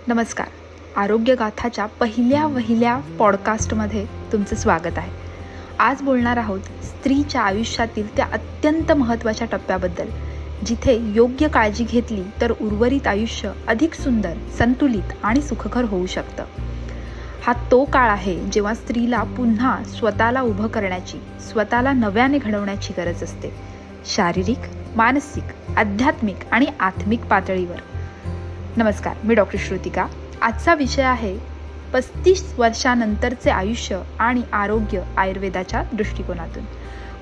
नमस्कार. आरोग्यगाथाच्या पहिल्या पॉडकास्टमध्ये तुमचं स्वागत आहे. आज बोलणार आहोत स्त्रीच्या आयुष्यातील त्या अत्यंत महत्त्वाच्या टप्प्याबद्दल, जिथे योग्य काळजी घेतली तर उर्वरित आयुष्य अधिक सुंदर, संतुलित आणि सुखकर होऊ शकतं. हा तो काळ आहे जेव्हा स्त्रीला पुन्हा स्वतःला उभं करण्याची, स्वतःला नव्याने घडवण्याची गरज असते. शारीरिक, मानसिक, आध्यात्मिक आणि आत्मिक पातळीवर. नमस्कार, मी डॉक्टर श्रुतिका. आजचा विषय आहे 35 वर्षानंतरचे आयुष्य आणि आरोग्य आयुर्वेदाच्या दृष्टिकोनातून.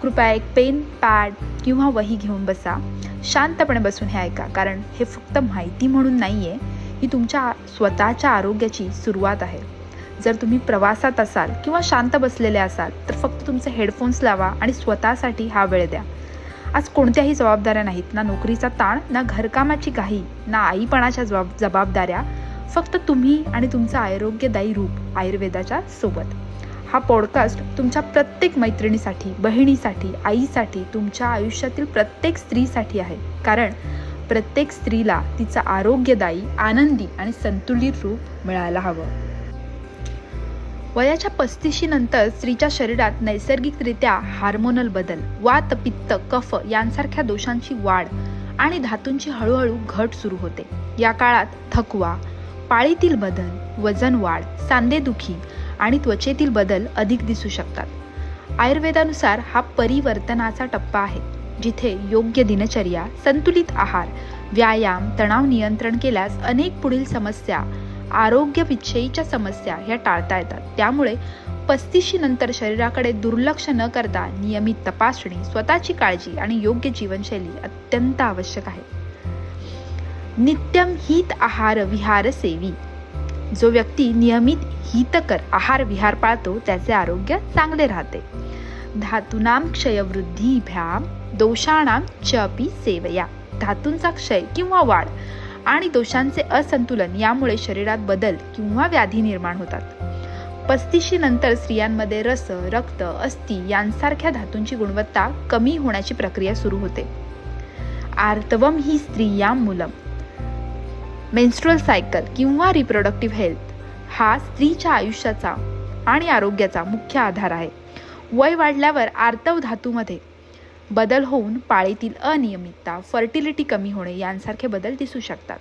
कृपया एक पेन, पॅड किंवा वही घेऊन बसा. शांतपणे बसून हे ऐका, कारण हे फक्त माहिती म्हणून नाही आहे, ही तुमच्या स्वतःच्या आरोग्याची सुरुवात आहे. जर तुम्ही प्रवासात असाल किंवा शांत बसलेले असाल तर फक्त तुमचे हेडफोन्स लावा आणि स्वतःसाठी हा वेळ द्या. आज कोणत्याही जबाबदाऱ्या नाहीत, ना नोकरीचा ताण, ना घरकामाची घाई, ना आईपणाच्या जबाबदाऱ्या. फक्त तुम्ही आणि तुमचं आरोग्यदायी रूप आयुर्वेदाच्या सोबत. हा पॉडकास्ट तुमच्या प्रत्येक मैत्रिणीसाठी, बहिणीसाठी, आईसाठी, तुमच्या आयुष्यातील प्रत्येक स्त्रीसाठी आहे. कारण प्रत्येक स्त्रीला तिचं आरोग्यदायी, आनंदी आणि संतुलित रूप मिळायला हवं. वयाच्या 35 नंतर स्त्रीच्या शरीरात नैसर्गिकरित्या हार्मोनल बदल, वात, पित्त, कफ यांसारख्या दोषांची वाढ आणि धातूंची हळूहळू घट सुरू होते. या काळात थकवा, पाळीतील बदल, वजन वाढ, सांधेदुखी आणि त्वचेतील बदल अधिक दिसू शकतात. आयुर्वेदानुसार हा परिवर्तनाचा टप्पा आहे, जिथे योग्य दिनचर्या, संतुलित आहार, व्यायाम, तणाव नियंत्रण केल्यास अनेक पुढील समस्या, आरोग्यविषयीच्या समस्या ह्या टाळता येतात. त्यामुळे 35 नंतर शरीराकडे दुर्लक्ष न करता नियमित तपासणी, स्वतःची काळजी आणि योग्य जीवनशैली अत्यंत आवश्यक आहे. नित्यम हित आहार विहार सेवी. जो व्यक्ती नियमित हितकर आहार विहार पाळतो त्याचे आरोग्य चांगले राहते. धातूनां क्षयवृद्धीभ्याम दोषाणां च अपि सेवया. धातूंचा क्षय किंवा वाढ आणि दोषांचे असंतुलन यामुळे शरीरात बदल किंवा व्याधी निर्माण होतात. 35 नंतर स्त्रियांमध्ये रस, रक्त, अस्थी यांसारख्या धातूंची गुणवत्ता कमी होण्याची प्रक्रिया सुरू होते. आर्तवम ही स्त्रियां मूलम. मेन्स्ट्रुअल सायकल किंवा रिप्रोडक्टिव्ह हेल्थ हा स्त्रीच्या आयुष्याचा आणि आरोग्याचा मुख्य आधार आहे. वय वाढल्यावर आर्तव धातूमध्ये बदल होऊन पाळीतील अनियमितता, फर्टिलिटी कमी होणे यांसारखे बदल दिसू शकतात.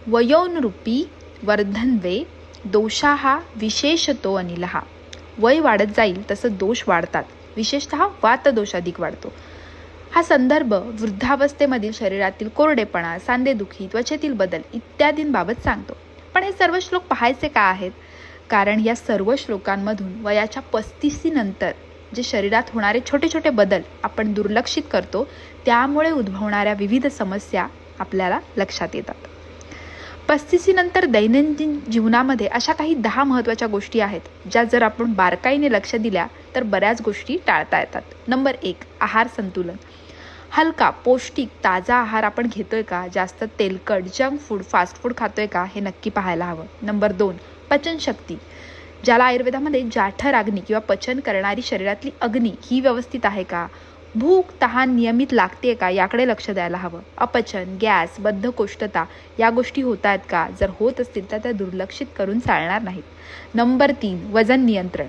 वयोनुरूपी वर्धन्वे दोषाः विशेषतो अनिलः. वय वाढत जाईल तसं दोष वाढतात, विशेषतः वातदोष अधिक वाढतो. हा संदर्भ वृद्धावस्थेमधील शरीरातील कोरडेपणा, सांधेदुखी, त्वचेतील बदल इत्यादींबाबत सांगतो. पण हे सर्व श्लोक पाहायचे का आहेत? कारण या सर्व श्लोकांमधून वयाच्या 35 नंतर जे शरीरात होणारे छोटे छोटे बदल आपण दुर्लक्षित करतो, त्यामुळे उद्भवणाऱ्या विविध समस्या आपल्याला लक्षात येतात. 35 नंतर दैनंदिन जीवनामध्ये अशा काही 10 महत्त्वाच्या गोष्टी आहेत, ज्या जर आपण बारकाईने लक्ष दिल्या तर बऱ्याच गोष्टी टाळता येतात. नंबर 1, आहार संतुलन. हलका, पौष्टिक, ताजा आहार आपण घेतोय का? जास्त तेलकट, जंक फूड, फास्ट फूड खातोय का? हे नक्की पाहायला हवं. नंबर 2, पचनशक्ती, ज्याला आयुर्वेदामध्ये जाठराग्नी किंवा पचन करणारी शरीरातली अग्नी ही व्यवस्थित आहे का? भूक, तहान नियमित लागते का? याकडे लक्ष द्यायला हवं. अपचन, गॅस, बद्धकोष्ठता या गोष्टी होत आहेत का? जर होत असतील तर त्या दुर्लक्षित करून चालणार नाहीत. नंबर 3, वजन नियंत्रण.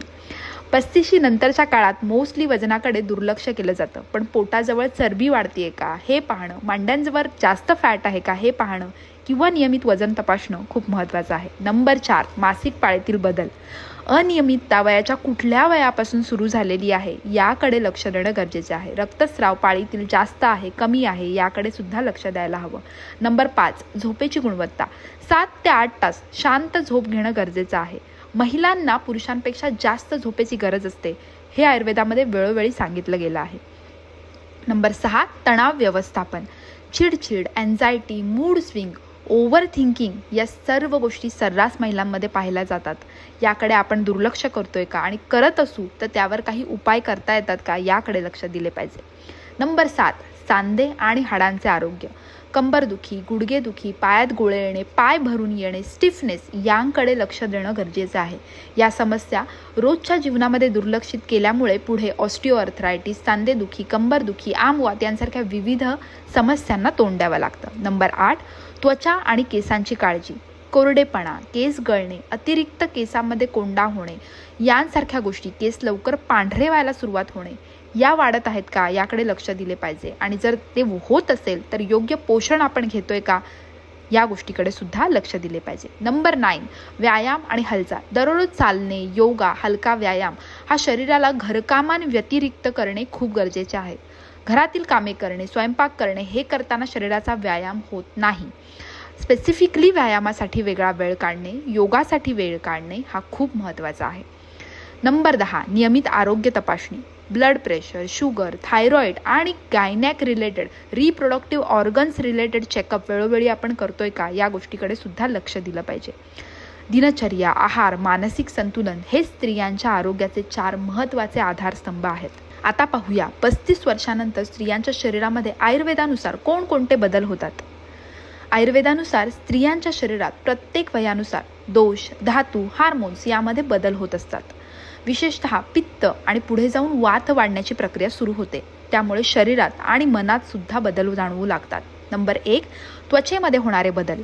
35 नंतरच्या काळात मोस्टली वजनाकडे दुर्लक्ष केलं जातं, पण पोटाजवळ चरबी वाढतीये का हे पाहणं, मांड्यांजवळ जास्त फॅट आहे का हे पाहणं किंवा नियमित वजन तपासणं खूप महत्त्वाचं आहे. नंबर 4, मासिक पाळीतील बदल. अनियमितता वयाच्या कुठल्या वयापासून सुरू झालेली आहे याकडे लक्ष देणं गरजेचे आहे. रक्तस्राव पाळीतील जास्त आहे, कमी आहे याकडे सुद्धा लक्ष द्यायला हवं. नंबर 5, झोपेची गुणवत्ता. 7 ते 8 तास शांत झोप घेणं गरजेचं आहे. महिलांना पुरुषांपेक्षा जास्त झोपेची गरज असते, हे आयुर्वेदामध्ये वेळोवेळी सांगितलं गेलं आहे. नंबर 6, तणाव व्यवस्थापन. चिडचिड, anxiety, mood swing, over thinking या सर्व गोष्टी सर्रास महिलांमध्ये पाहिल्या जातात. याकडे आपण दुर्लक्ष करतोय का आणि करत असू तर त्यावर काही उपाय करता येतात का याकडे लक्ष दिले पाहिजे. नंबर 7, सांधे आणि हाडांचे आरोग्य. कंबरदुखी, गुडघेदुखी, पायात गोळे येणे, पाय भरून येणे, स्टिफनेस यांकडे लक्ष देणं गरजेचं आहे. या समस्या रोजच्या जीवनामध्ये दुर्लक्षित केल्यामुळे पुढे ऑस्टिओआर्थरायटिस, सांधेदुखी, कंबरदुखी, आमवात यांसारख्या विविध समस्यांना तोंड द्यावं लागतं. नंबर 8, त्वचा आणि केसांची काळजी, कोरडेपणा, केस गळणे, अतिरिक्त केसांमध्ये कोंडा होणे यांसारख्या गोष्टी, केस लवकर पांढरे व्हायला सुरुवात होणे या वाढत आहेत का याकडे लक्ष दिले पाहिजे. आणि जर ते होत असेल तर योग्य पोषण आपण घेतोय का या गोष्टीकडे सुद्धा लक्ष दिले पाहिजे. नंबर 9, व्यायाम आणि हालचाल. दररोज चालणे, योगा, हलका व्यायाम हा शरीराला घरकामांव्यतिरिक्त करणे खूप गरजेचे आहे. घरातील कामे करणे, स्वयंपाक करणे हे करताना शरीराचा व्यायाम होत नाही. स्पेसिफिकली व्यायामासाठी वेगळा वेळ काढणे, योगासाठी वेळ काढणे हा खूप महत्त्वाचा आहे. नंबर 10, नियमित आरोग्य तपासणी. ब्लड प्रेशर, शुगर, थायरॉइड आणि gynaec related, reproductive organs related checkup वेळोवेळी आपण करतोय का या गोष्टीकडे सुद्धा लक्ष दिलं पाहिजे. दिनचर्या, आहार, मानसिक संतुलन हे स्त्रियांच्या आरोग्याचे 4 महत्त्वाचे आधारस्तंभ आहेत. आता पाहूया 35 वर्षानंतर स्त्रियांच्या शरीरामध्ये आयुर्वेदानुसार कोणकोणते बदल होतात. आयुर्वेदानुसार स्त्रियांच्या शरीरात प्रत्येक वयानुसार दोष, धातू, हार्मोन्स यामध्ये बदल होत असतात. विशेषतः पित्त आणि पुढे जाऊन वात वाढण्याची प्रक्रिया सुरू होते. त्यामुळे शरीरात आणि मनात सुद्धा बदल जाणवू लागतात. नंबर 1, त्वचेमध्ये होणारे बदल.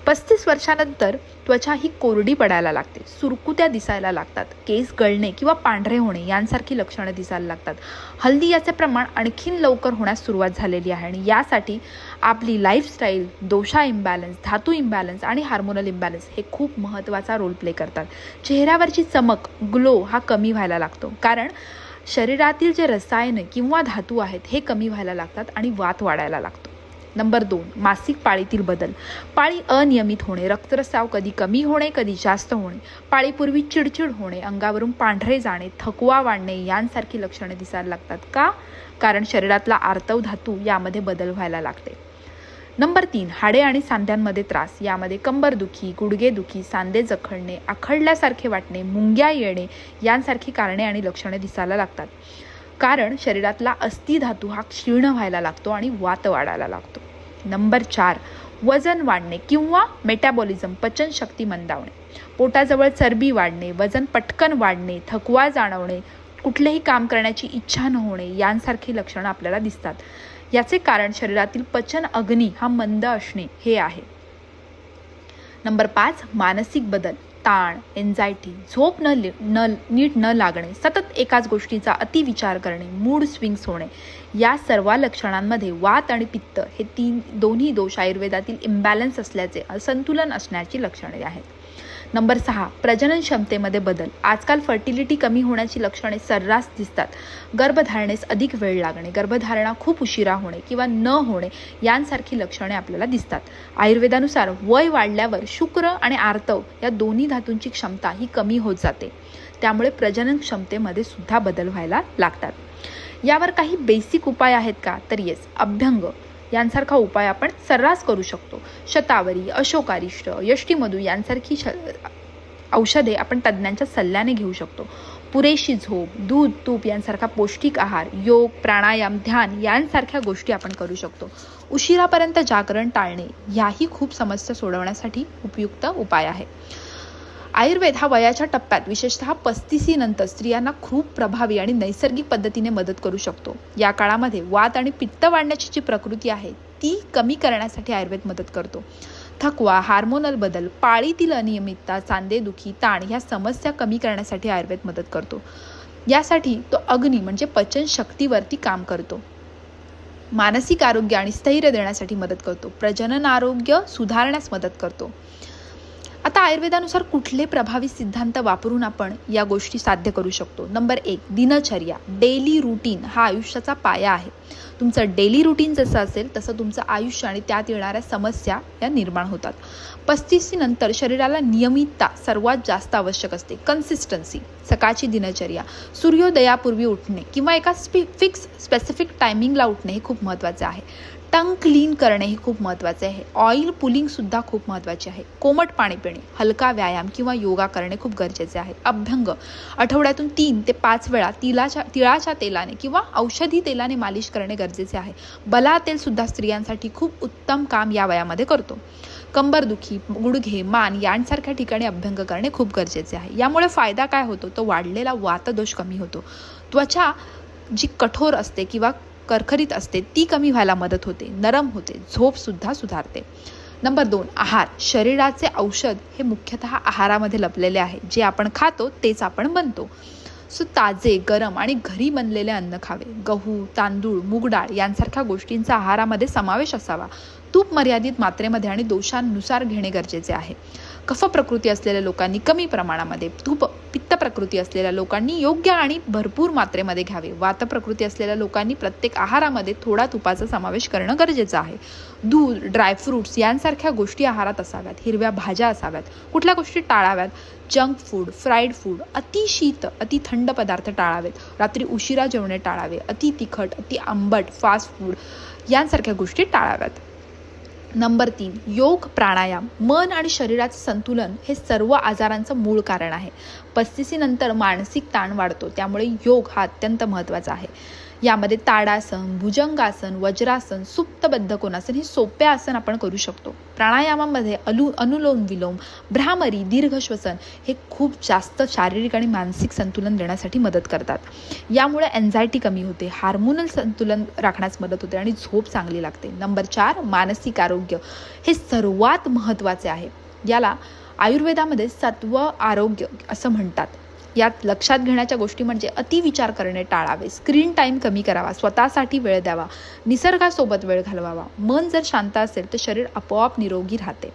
35 वर्षानंतर त्वचा ही कोरडी पडायला लागते, सुरकुत्या दिसायला लागतात, केस गळणे किंवा पांढरे होणे यांसारखी लक्षणं दिसायला लागतात. हल्ली याचे प्रमाण आणखीन लवकर होण्यास सुरुवात झालेली आहे आणि यासाठी आपली लाईफस्टाईल, दोषा इम्बॅलन्स, धातू इम्बॅलन्स आणि हार्मोनल इम्बॅलन्स हे खूप महत्त्वाचा रोल प्ले करतात. चेहऱ्यावरची चमक, ग्लो हा कमी व्हायला लागतो, कारण शरीरातील जे रसायने किंवा धातू आहेत हे कमी व्हायला लागतात आणि वात वाढायला लागतो. नंबर 2, मासिक पाळीतील बदल. पाळी अनियमित होणे, रक्तस्राव कधी कमी होणे कधी जास्त होणे, पाळीपूर्वी चिडचिड होणे, अंगावरून पांढरे जाणे, थकवा वाढणे यांसारखी लक्षणे दिसायला लागतात. का? कारण शरीरातला आर्तव धातू यामध्ये बदल व्हायला लागते. नंबर 3, हाडे आणि सांध्यांमध्ये त्रास. यामध्ये कंबरदुखी, गुडघेदुखी, सांधे जखडणे, आखडल्यासारखे वाटणे, मुंग्या येणे यांसारखी कारणे आणि लक्षणे दिसायला लागतात. कारण शरीरातला अस्थि धातू हा क्षीण व्हायला लागतो आणि वात वाढायला लागतो. नंबर 4, वजन वाढणे किंवा मेटाबॉलिझम, पचनशक्ती मंदावणे, पोटाजवळ चरबी वाढणे, वजन पटकन वाढणे, थकवा जाणवणे, कुठलेही काम करण्याची इच्छा न होणे यांसारखी लक्षणं आपल्याला दिसतात. याचे कारण शरीरातील पचन अग्नी हा मंद असणे हे आहे. नंबर 5, मानसिक बदल. ताण, एन्झायटी, झोप नीट न लागणे, सतत एकाच गोष्टीचा अतिविचार करणे, मूड स्विंग्स होणे या सर्व लक्षणांमध्ये वात आणि पित्त हे दोन्ही दोष आयुर्वेदातील इम्बॅलन्स असल्याचे, असंतुलन असण्याची लक्षणे आहेत. नंबर 6, प्रजनन क्षमतेमध्ये बदल. आजकाल फर्टिलिटी कमी होण्याची लक्षणे सर्रास दिसतात. गर्भधारणेस अधिक वेळ लागणे, गर्भधारणा खूप उशिरा होणे किंवा न होणे यांसारखी लक्षणे आपल्याला दिसतात. आयुर्वेदानुसार वय वाढल्यावर शुक्र आणि आर्तव या दोन्ही धातूंची क्षमता ही कमी होत जाते. त्यामुळे प्रजनन क्षमतेमध्ये सुद्धा बदल व्हायला लागतात. यावर काही बेसिक उपाय आहेत का? तर येस, अभ्यंग यांसारखा उपाय आपण सर्रास करू शकतो. शतावरी, अशोकारिष्ट, यष्टीमधू यांसारखी औषधे आपण तज्ज्ञांच्या सल्ल्याने घेऊ शकतो. पुरेशी झोप, दूध, तूप यांसारखा पौष्टिक आहार, योग, प्राणायाम, ध्यान यांसारख्या गोष्टी आपण करू शकतो. उशिरापर्यंत जागरण टाळणे याही खूप समस्या सोडवण्यासाठी उपयुक्त उपाय आहे. आयुर्वेद हा वयाच्या टप्प्यात विशेषतः 35 नंतर स्त्रियांना खूप प्रभावी आणि नैसर्गिक पद्धतीने मदत करू शकतो. या काळामध्ये वात आणि पित्त वाढण्याची जी प्रकृती आहे ती कमी करण्यासाठी आयुर्वेद मदत करतो. थकवा, हार्मोनल बदल, पाळीतील अनियमितता, सांधेदुखी, ताण ह्या समस्या कमी करण्यासाठी आयुर्वेद मदत करतो. यासाठी तो अग्नी म्हणजे पचन शक्तीवरती काम करतो. मानसिक आरोग्य आणि स्थैर्य देण्यासाठी मदत करतो. प्रजनन आरोग्य सुधारण्यास मदत करतो. आता आयुर्वेदानुसार कुठले प्रभावी सिद्धांत वापरून आपण या गोष्टी साध्य करू शकतो? नंबर 1, दिनचर्या, डेली रुटीन हा आयुष्याचा पाया आहे. तुमचं डेली रुटीन जसं असेल तसं तुमचं आयुष्य आणि त्यात येणाऱ्या समस्या या निर्माण होतात. 35 नंतर शरीराला नियमितता सर्वात जास्त आवश्यक असते. कन्सिस्टन्सी, सकाळची दिनचर्या, सूर्योदयापूर्वी उठणे किंवा एका स्पेसिफिक टायमिंगला उठणे हे खूप महत्त्वाचे आहे. टंग क्लीन करणे हे खूप महत्त्वाचे आहे. ऑइल पुलिंग सुद्धा खूप महत्त्वाचे आहे. कोमट पाणी पिणे, हलका व्यायाम किंवा योगा करणे खूप गरजेचे आहे. अभ्यंग, आठवड्यातून 3 ते 5 वेळा तिळाच्या तेलाने किंवा औषधी तेलाने मालिश करणे गरजेचे आहे. बला तेल सुद्धा स्त्रियांसाठी खूप उत्तम काम या वयामध्ये करतो. कंबरदुखी, गुडघे, मान यांसारख्या ठिकाणी अभ्यंग करणे खूप गरजेचे आहे. यामुळे फायदा काय होतो? तो वाढलेला वातदोष कमी होतो. त्वचा जी कठोर असते किंवा करखरीत असते ती कमी व्हायला मदत होते, नरम होते, झोप सुद्धा सुधारते. नंबर 2, आहार. शरीराचे औषध हे मुख्यतः आहारामध्ये लपलेले आहे. जे आपण खातो तेच आपण बनतो. ताजे, गरम आणि घरी बनलेले अन्न खावे. गहू, तांदूळ, मूग डाळ यांसारख्या गोष्टींचा आहारामध्ये समावेश असावा. तूप मर्यादित मात्रेमध्ये आणि दोषांनुसार घेणे गरजेचे आहे. कफ प्रकृती असलेल्या लोकांनी कमी प्रमाणामध्ये, पित्त प्रकृती असलेल्या लोकांनी योग्य आणि भरपूर मात्रेमध्ये घ्यावे. वात प्रकृती असलेल्या लोकांनी प्रत्येक आहारामध्ये थोडा तुपाचा समावेश करणं गरजेचं आहे. दूध, ड्रायफ्रुट्स यांसारख्या गोष्टी आहारात असाव्यात. हिरव्या भाज्या असाव्यात. कुठल्या गोष्टी टाळाव्यात? जंक फूड, फ्राईड फूड, अति शीत, अति थंड पदार्थ टाळावेत. रात्री उशिरा जेवणे टाळावे. अति तिखट, अति आंबट, फास्ट फूड यांसारख्या गोष्टी टाळाव्यात. नंबर 3, योग, प्राणायाम. मन आणि शरीराचे संतुलन हे सर्व आजारांचं मूळ कारण आहे. 35 नंतर मानसिक ताण वाढतो, त्यामुळे योग हा अत्यंत महत्त्वाचा आहे. यामध्ये ताडासन, भुजंगासन, वज्रासन, सुप्तबद्ध कोणासन हे सोपे आसन आपण करू शकतो. प्राणायामामध्ये अनुलोम विलोम, भ्रामरी, दीर्घ श्वसन हे खूप जास्त शारीरिक आणि मानसिक संतुलन देण्यासाठी मदत करतात. यामुळे एन्झायटी कमी होते, हार्मोनल संतुलन राखण्यास मदत होते आणि झोप चांगली लागते. नंबर 4, मानसिक आरोग्य हे सर्वात महत्त्वाचे आहे. याला आयुर्वेदामध्ये सत्व आरोग्य असं म्हणतात. यात लक्षात घेण्याच्या गोष्टी म्हणजे अतिविचार करणे टाळावे. स्क्रीन टाईम कमी करावा. स्वतःसाठी वेळ द्यावा. निसर्गासोबत वेळ घालवावा. मन जर शांत असेल तर शरीर आपोआप निरोगी राहते.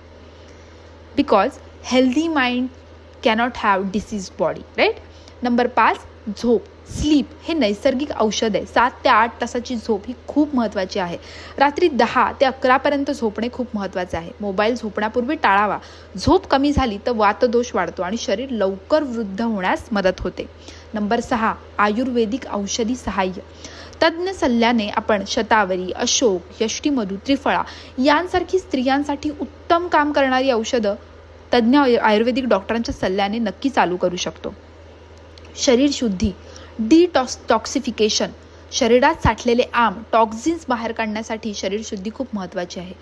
Because healthy mind cannot have disease body, right. Number 5, झोप. स्लीप हे नैसर्गिक औषध आहे. 7 ते 8 तासाची झोप ही खूप महत्त्वाची आहे. रात्री 10 ते 11 झोपणे खूप महत्त्वाचे आहे. मोबाईल झोपण्यापूर्वी टाळावा. झोप कमी झाली तर वातदोष वाढतो आणि शरीर लवकर वृद्ध होण्यास मदत होते. नंबर 6, आयुर्वेदिक औषधी सहाय्य. तज्ज्ञ सल्ल्याने आपण शतावरी, अशोक, यष्टीमधू, त्रिफळा यांसारखी स्त्रियांसाठी उत्तम काम करणारी औषधं तज्ज्ञ आयुर्वेदिक डॉक्टरांच्या सल्ल्याने नक्की चालू करू शकतो. शरीर शुद्धी, डिटॉक्सिफिकेशन. शरीरात साठलेले टॉक्झिन्स बाहेर काढण्यासाठी शरीर शुद्धी खूप महत्त्वाची आहे.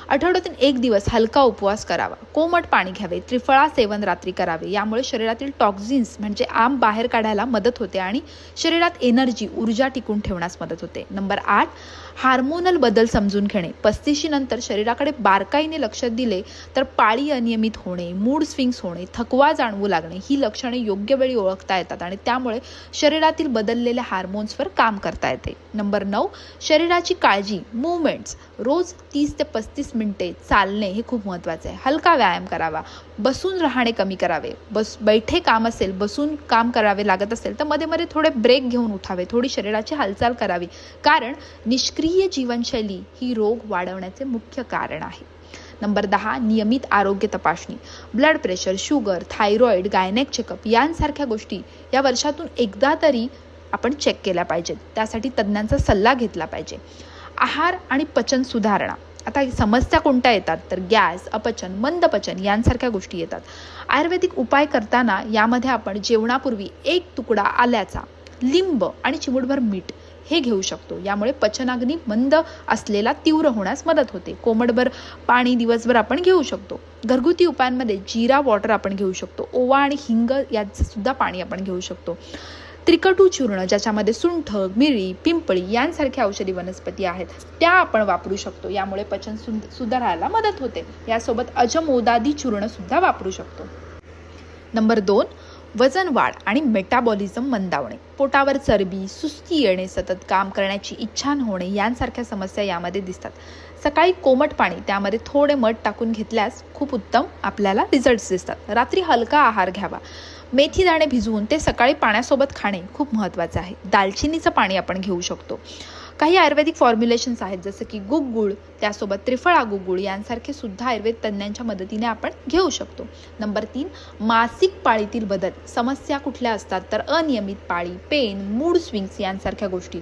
आठवड्यातून 1 दिवस हलका उपवास करावा. कोमट पाणी घ्यावे. त्रिफळा सेवन रात्री करावे. यामुळे शरीरातील टॉक्झिन्स म्हणजे बाहेर काढायला मदत होते आणि शरीरात एनर्जी, ऊर्जा टिकून ठेवण्यास मदत होते. नंबर 8, हार्मोनल बदल समजून घेणे. 35 नंतर शरीराकडे बारकाईने लक्ष दिले तर पाळी अनियमित होणे, मूड स्विंग्स होणे, थकवा जाणवू लागणे ही लक्षणे योग्य वेळी ओळखता येतात आणि त्यामुळे शरीरातील बदललेल्या हार्मोन्सवर काम करता येते. नंबर 9, शरीराची काळजी, मूवमेंट्स. रोज 30 ते 35 मिनिटे चालणे हे खूप महत्त्वाचे आहे. हलका व्यायाम करावा. बसून राहणे कमी करावे. बैठे काम असेल, बसून काम करावे लागत असेल तर मध्ये मध्ये थोडे ब्रेक घेऊन उठावे. थोडी शरीराची हालचाल करावी. कारण निष्क्रिय जीवनशैली ही रोग वाढवण्याचे मुख्य कारण आहे. नंबर 10, नियमित आरोग्य तपासणी. Blood pressure, sugar, thyroid, gynaec checkup यांसारख्या गोष्टी या वर्षातून एकदा तरी आपण चेक केल्या पाहिजेत. त्यासाठी तज्ज्ञांचा सल्ला घेतला पाहिजे. आहार आणि पचन सुधारणा. आता समस्या कोणत्या येतात तर गॅस, अपचन, मंद पचन यांसारख्या गोष्टी येतात. आयुर्वेदिक उपाय करताना यामध्ये आपण जेवणापूर्वी 1 तुकडा आल्याचा, लिंब आणि चिमूटभर मीठ हे घेऊ शकतो. यामुळे पचनाग्नी मंद असलेला तीव्र होण्यास मदत होते. कोमटभर पाणी दिवसभर आपण घेऊ शकतो. घरगुती उपायांमध्ये जिरा वॉटर आपण घेऊ शकतो. ओवा आणि हिंग याचं सुद्धा पाणी आपण घेऊ शकतो. त्रिकटू चूर्ण ज्याच्यामध्ये सुंठ, मिरी, पिंपळी यांसारख्या औषधी वनस्पती आहेत त्या आपण वापरू शकतो. यामुळे पचन सुधारायला मदत होते. यासोबत अजमोदादी चूर्ण सुद्धा वापरू शकतो. नंबर 2, वजन वाढ आणि मेटाबॉलिझम मंदावणे. पोटावर चरबी, सुस्ती येणे, सतत काम करण्याची इच्छा न होणे यांसारख्या समस्या यामध्ये दिसतात. सकाळी कोमट पाणी त्यामध्ये थोडे मध टाकून घेतल्यास खूप उत्तम आपल्याला रिझल्ट्स दिसतात. रात्री हलका आहार घ्यावा. मेथी दाणे भिजवून ते सकाळी पाण्यासोबत खाणे खूप महत्त्वाचे आहे. दालचिनीचं पाणी आपण घेऊ शकतो. काही आयुर्वेदिक फॉर्म्युलेशन्स आहेत जसं की गुगुळ, त्यासोबत त्रिफळा गुगुळ यांसारखे सुद्धा आयुर्वेद तज्ज्ञांच्या मदतीने आपण घेऊ शकतो. नंबर 3, मासिक पाळीतील बदल. समस्या कुठल्या असतात तर अनियमित पाळी, पेन, मूड स्विंग्स यांसारख्या गोष्टी.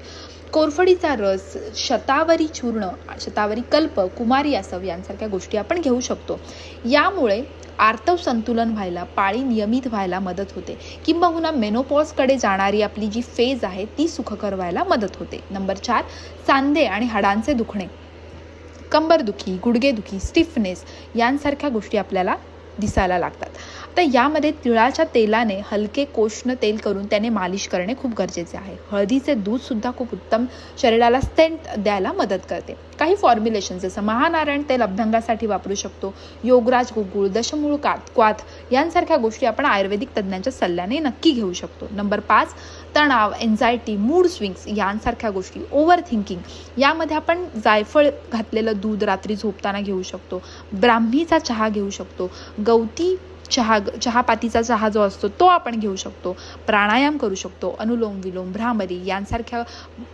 कोरफडीचा रस, शतावरी चूर्ण, शतावरी कल्प, कुमारी आसव यांसारख्या गोष्टी आपण घेऊ शकतो. यामुळे आर्तव संतुलन व्हायला, पाळी नियमित व्हायला मदत होते. किंबहुना मेनोपॉजकडे जाणारी आपली जी फेज आहे ती सुखकर व्हायला मदत होते. नंबर 4, सांधे आणि हाडांचे दुखणे, कंबरदुखी, गुडघेदुखी, स्टिफनेस यांसारख्या गोष्टी आपल्याला दिसायला लागतात. तर यामध्ये तिळाच्या तेलाने हलके कोष्ण तेल करून त्याने मालिश करणे खूप गरजेचे आहे. हळदीचे दूध सुद्धा खूप उत्तम शरीराला स्ट्रेंथ द्यायला मदत करते. काही फॉर्म्युलेशन जसं महानारायण तेल अभ्यंगासाठी वापरू शकतो, योगराज गुगुळ, दशमूळ क्वाथ यांसारख्या गोष्टी आपण आयुर्वेदिक तज्ज्ञांच्या सल्ल्याने नक्की घेऊ शकतो. नंबर 5, तणाव, एन्झायटी, मूड स्विंग्स यांसारख्या गोष्टी, ओव्हर थिंकिंग यामध्ये आपण जायफळ घातलेलं दूध रात्री झोपताना घेऊ शकतो, ब्राह्मीचा चहा घेऊ शकतो, गवती चहापातीचा चहा जो असतो तो आपण घेऊ शकतो, प्राणायाम करू शकतो, अनुलोम विलोम, भ्रामरी यांसारख्या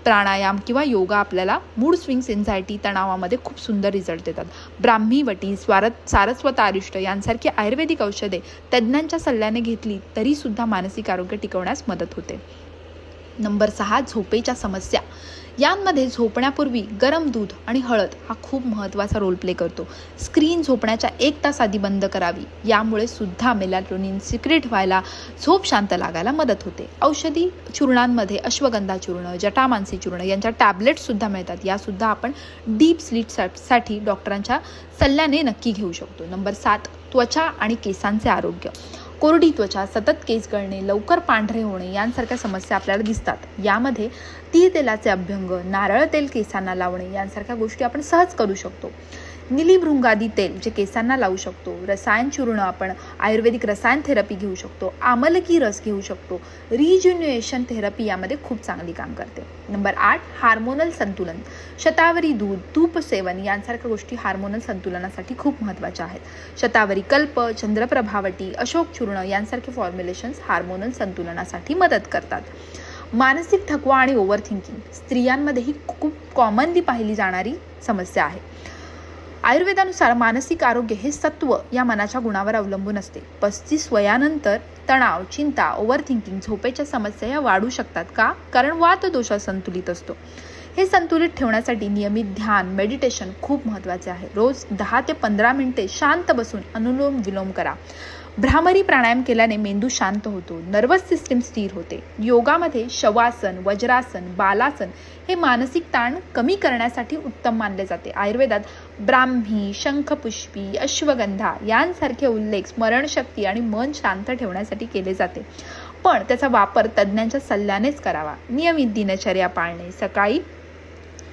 प्राणायाम किंवा योगा आपल्याला मूड स्विंग्स, एन्झायटी, तणावामध्ये खूप सुंदर रिझल्ट देतात. ब्राह्मी वटी, सारस्वत आरिष्ट यांसारखी आयुर्वेदिक औषधे तज्ज्ञांच्या सल्ल्याने घेतली तरी सुद्धा मानसिक आरोग्य टिकवण्यास मदत होते. नंबर 6, झोपेच्या समस्या. यांमध्ये झोपण्यापूर्वी गरम दूध आणि हळद हा खूप महत्त्वाचा रोल प्ले करतो. स्क्रीन झोपण्याच्या 1 तास आधी बंद करावी. यामुळे सुद्धा मेलॅटोनिन सिक्रेट व्हायला, झोप शांत लागायला मदत होते. औषधी चूर्णांमध्ये अश्वगंधा चूर्ण, जटामांसी चूर्ण यांच्या टॅबलेट्स सुद्धा मिळतात. यासुद्धा आपण डीप स्लीपसाठी डॉक्टरांच्या सल्ल्याने नक्की घेऊ शकतो. नंबर 7, त्वचा आणि केसांचे आरोग्य. कोरडी त्वचा, सतत केस गळणे, लवकर पांढरे होणे यांसारख्या समस्या आपल्याला दिसतात. यामध्ये तीळ तेलाचे अभ्यंग, नारळ तेल केसांना लावणे यांसारख्या गोष्टी आपण सहज करू शकतो. निलीभृंगादी तेल जे केसांना लावू शकतो. रसायन चूर्ण, आपण आयुर्वेदिक रसायन थेरपी घेऊ शकतो. आमलकी रस घेऊ शकतो. रिज्युनेशन थेरपी यामध्ये खूप चांगली काम करते. नंबर 8, हार्मोनल संतुलन. शतावरी दूध, तूप सेवन यांसारख्या गोष्टी हार्मोनल संतुलनासाठी खूप महत्त्वाच्या आहेत. शतावरी कल्प, चंद्रप्रभावटी, अशोक चूर्ण यांसारखे फॉर्म्युलेशन्स हार्मोनल संतुलनासाठी मदत करतात. मानसिक थकवा आणि ओव्हर थिंकिंग स्त्रियांमध्ये ही खूप कॉमनली पाहिली जाणारी समस्या आहे. आयुर्वेदानुसार मानसिक आरोग्य हे सत्व या मनाच्या गुणावर अवलंबून असते. 35 वयानंतर तणाव, चिंता, ओव्हर थिंकिंग, झोपेच्या समस्या या वाढू शकतात. का? कारण वातदोष असंतुलित असतो. हे संतुलित ठेवण्यासाठी नियमित ध्यान, मेडिटेशन खूप महत्त्वाचे आहे. रोज 10 ते 15 मिनिटे शांत बसून अनुलोम विलोम करा. भ्रामरी प्राणायाम केल्याने मेंदू शांत होतो, नर्वस सिस्टीम स्थिर होते. योगामध्ये शवासन, वज्रासन, बालासन हे मानसिक ताण कमी करण्यासाठी उत्तम मानले जाते. आयुर्वेदात ब्राह्मी, शंखपुष्पी, अश्वगंधा यांसारखे उल्लेख स्मरणशक्ती आणि मन शांत ठेवण्यासाठी केले जाते. पण त्याचा वापर तज्ज्ञांच्या सल्ल्यानेच करावा. नियमित दिनचर्या पाळणे, सकाळी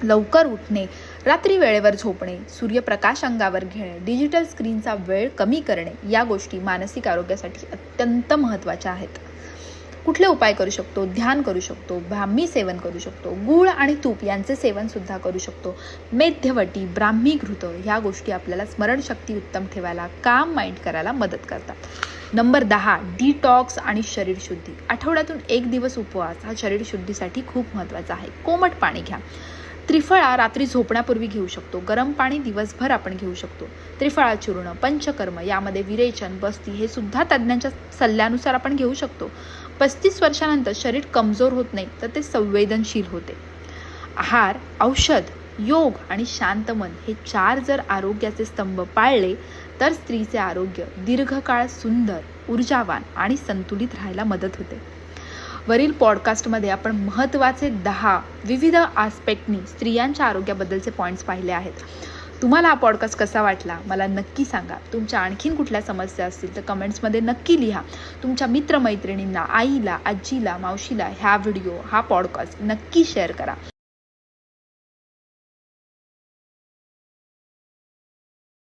लवकर उठणे, रात्री वेळेवर झोपणे, सूर्यप्रकाश अंगावर घेणे, डिजिटल स्क्रीनचा वेळ कमी करणे या गोष्टी मानसिक आरोग्यासाठी अत्यंत महत्त्वाच्या आहेत. कुठले उपाय करू शकतो? ध्यान करू शकतो, ब्राह्मी सेवन करू शकतो, गूळ आणि तूप यांचे सेवन सुद्धा करू शकतो. मेध्यवटी, ब्राह्मी घृत ह्या गोष्टी आपल्याला स्मरणशक्ती उत्तम ठेवायला, काम माइंड करायला मदत करतात. नंबर 10, डिटॉक्स आणि शरीर शुद्धी. आठवड्यातून 1 दिवस उपवास हा शरीर शुद्धीसाठी खूप महत्त्वाचा आहे. कोमट पाणी घ्या. त्रिफळा रात्री झोपण्यापूर्वी घेऊ शकतो. गरम पाणी दिवसभर आपण घेऊ शकतो. त्रिफळा चूर्ण, पंचकर्म यामध्ये विरेचन, बस्ती हे सुद्धा तज्ज्ञांच्या सल्ल्यानुसार आपण घेऊ शकतो. 35 वर्षानंतर शरीर कमजोर होत नाही तर ते संवेदनशील होते. आहार, औषध, योग आणि शांत मन हे 4 जर आरोग्याचे स्तंभ पाळले तर स्त्रीचे आरोग्य दीर्घकाळ सुंदर, ऊर्जावान आणि संतुलित राहायला मदत होते. वरील पॉडकास्टमध्ये आपण महत्त्वाचे 10 विविध आस्पेक्टनी स्त्रियांच्या आरोग्याबद्दलचे पॉईंट्स पाहिले आहेत. तुम्हाला हा पॉडकास्ट कसा वाटला मला नक्की सांगा. तुमच्या आणखीन कुठल्या समस्या असतील तर कमेंट्समध्ये नक्की लिहा. तुमच्या मित्रमैत्रिणींना, आईला, आजीला, मावशीला हा व्हिडिओ, हा पॉडकास्ट नक्की शेअर करा.